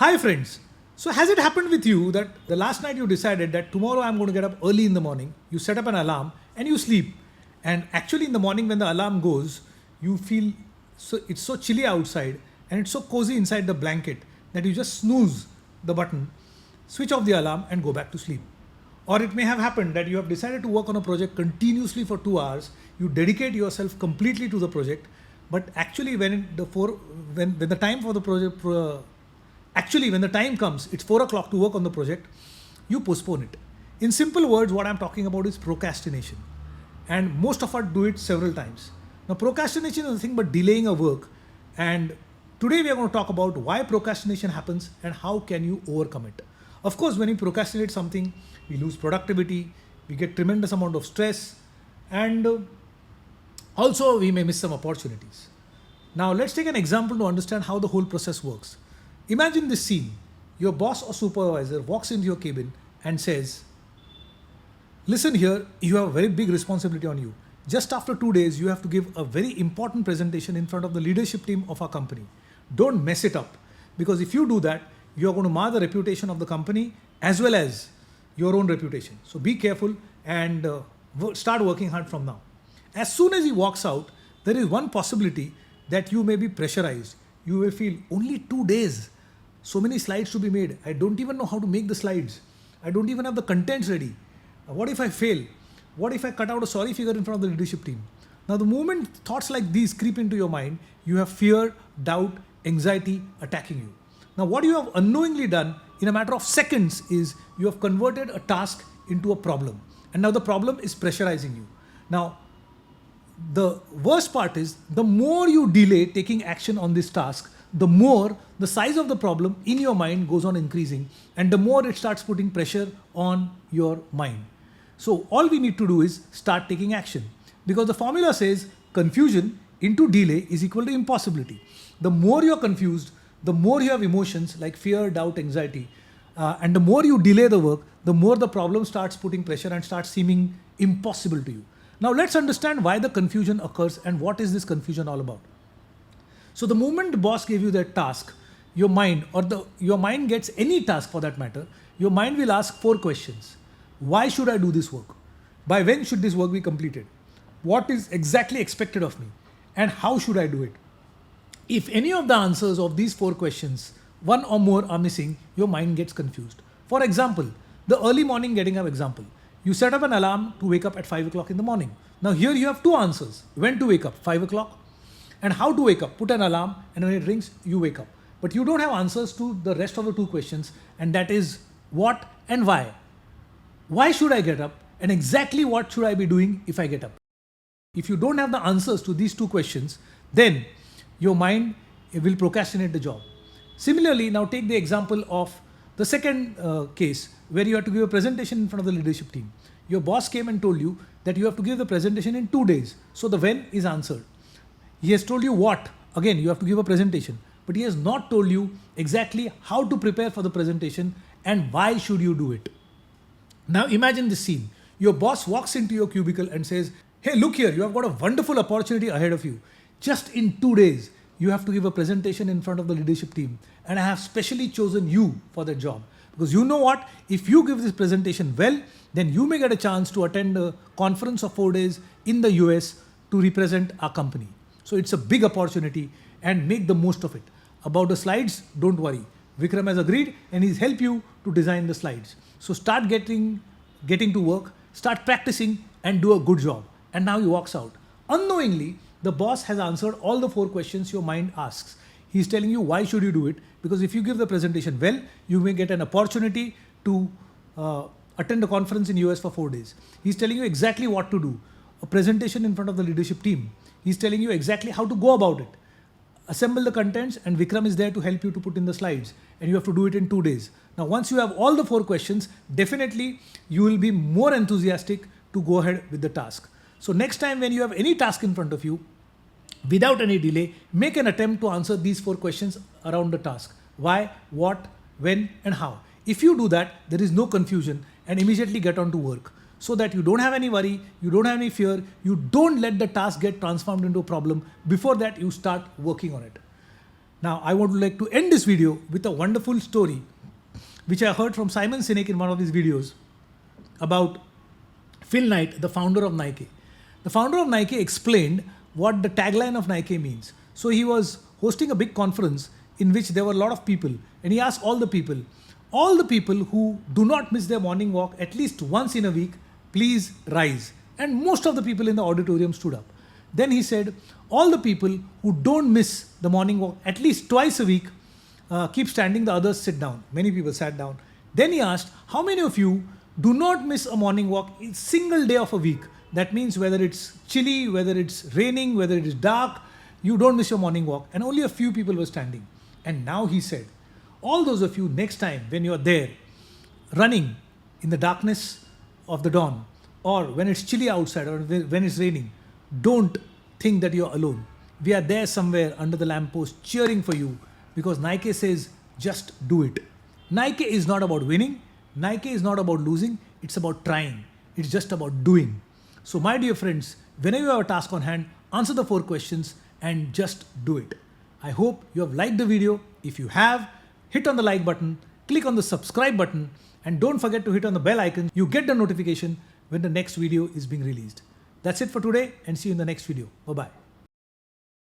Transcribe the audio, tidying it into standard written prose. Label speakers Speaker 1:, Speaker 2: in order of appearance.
Speaker 1: Hi friends. So has it happened with you that the last night you decided that tomorrow I'm going to get up early in the morning, you set up an alarm and you sleep. And actually in the morning when the alarm goes, you feel it's so chilly outside and it's so cozy inside the blanket that you just snooze the button, switch off the alarm and go back to sleep. Or it may have happened that you have decided to work on a project continuously for 2 hours, you dedicate yourself completely to the project, but actually when the time for the project actually when the time comes, it's 4 o'clock to work on the project, you postpone it. In simple words, what I'm talking about is procrastination, and most of us do it several times. Now procrastination is nothing but delaying a work, and today we are going to talk about why procrastination happens and how can you overcome it. Of course, when we procrastinate something, we lose productivity, we get tremendous amount of stress, and also we may miss some opportunities. Now let's take an example to understand how the whole process works. Imagine this scene. Your boss or supervisor walks into your cabin and says, listen here, you have a very big responsibility on you. Just after 2 days, you have to give a very important presentation in front of the leadership team of our company. Don't mess it up, because if you do that, you are going to mar the reputation of the company as well as your own reputation. So be careful and start working hard from now. As soon as he walks out, there is one possibility that you may be pressurized. You may feel only 2 days. So many slides to be made. I don't even know how to make the slides. I don't even have the contents ready. What if I fail? What if I cut out a sorry figure in front of the leadership team? Now, the moment thoughts like these creep into your mind, you have fear, doubt, anxiety attacking you. Now, what you have unknowingly done in a matter of seconds is you have converted a task into a problem. And now the problem is pressurizing you. Now, the worst part is the more you delay taking action on this task, the more the size of the problem in your mind goes on increasing, and the more it starts putting pressure on your mind. So all we need to do is start taking action, because the formula says confusion into delay is equal to impossibility. The more you're confused, the more you have emotions like fear, doubt, anxiety, and the more you delay the work, the more the problem starts putting pressure and starts seeming impossible to you. Now let's understand why the confusion occurs and what is this confusion all about. So the moment the boss gave you that task, your mind your mind gets any task for that matter, your mind will ask 4 questions. Why should I do this work? By when should this work be completed? What is exactly expected of me? And how should I do it? If any of the answers of these 4 questions, one or more are missing, your mind gets confused. For example, the early morning getting up example. You set up an alarm to wake up at 5 o'clock in the morning. Now here you have two answers. When to wake up? 5 o'clock. And how to wake up? Put an alarm and when it rings, you wake up. But you don't have answers to the rest of the 2 questions, and that is what and why. Why should I get up? And exactly what should I be doing if I get up? If you don't have the answers to these 2 questions, then your mind will procrastinate the job. Similarly, now take the example of the second case where you have to give a presentation in front of the leadership team. Your boss came and told you that you have to give the presentation in 2 days. So the when is answered. He has told you what. Again, you have to give a presentation. But he has not told you exactly how to prepare for the presentation and why should you do it. Now imagine this scene. Your boss walks into your cubicle and says, hey, look here, you have got a wonderful opportunity ahead of you. Just in 2 days, you have to give a presentation in front of the leadership team. And I have specially chosen you for that job. Because you know what? If you give this presentation well, then you may get a chance to attend a conference of 4 days in the US to represent our company. So it's a big opportunity and make the most of it. About the slides, don't worry. Vikram has agreed and he's helped you to design the slides. So start getting to work, start practicing and do a good job. And now he walks out. Unknowingly, the boss has answered all the 4 questions your mind asks. He's telling you why should you do it, because if you give the presentation well, you may get an opportunity to attend a conference in US for 4 days. He's telling you exactly what to do. A presentation in front of the leadership team. He's telling you exactly how to go about it. Assemble the contents and Vikram is there to help you to put in the slides, and you have to do it in 2 days. Now once you have all the 4 questions, definitely you will be more enthusiastic to go ahead with the task. So next time when you have any task in front of you, without any delay, make an attempt to answer these 4 questions around the task. Why, what, when and how. If you do that, there is no confusion and immediately get on to work, so that you don't have any worry, you don't have any fear, you don't let the task get transformed into a problem. Before that, you start working on it. Now, I would like to end this video with a wonderful story which I heard from Simon Sinek in one of his videos about Phil Knight, the founder of Nike. The founder of Nike explained what the tagline of Nike means. So he was hosting a big conference in which there were a lot of people, and he asked all the people who do not miss their morning walk at least once in a week, please rise. And most of the people in the auditorium stood up. Then he said, all the people who don't miss the morning walk at least twice a week, keep standing, the others sit down. Many people sat down. Then he asked, how many of you do not miss a morning walk a single day of a week? That means whether it's chilly, whether it's raining, whether it is dark, you don't miss your morning walk. And only a few people were standing. And now he said, all those of you, next time when you're there running in the darkness of the dawn, or when it's chilly outside, or when it's raining, don't think that you're alone. We are there somewhere under the lamppost cheering for you, because Nike says, just do it. Nike is not about winning. Nike is not about losing. It's about trying. It's just about doing. So my dear friends, whenever you have a task on hand, answer the 4 questions and just do it. I hope you have liked the video. If you have, hit on the like button, click on the subscribe button, and don't forget to hit on the bell icon. You get the notification when the next video is being released. That's it for today, and see you in the next video. Bye-bye.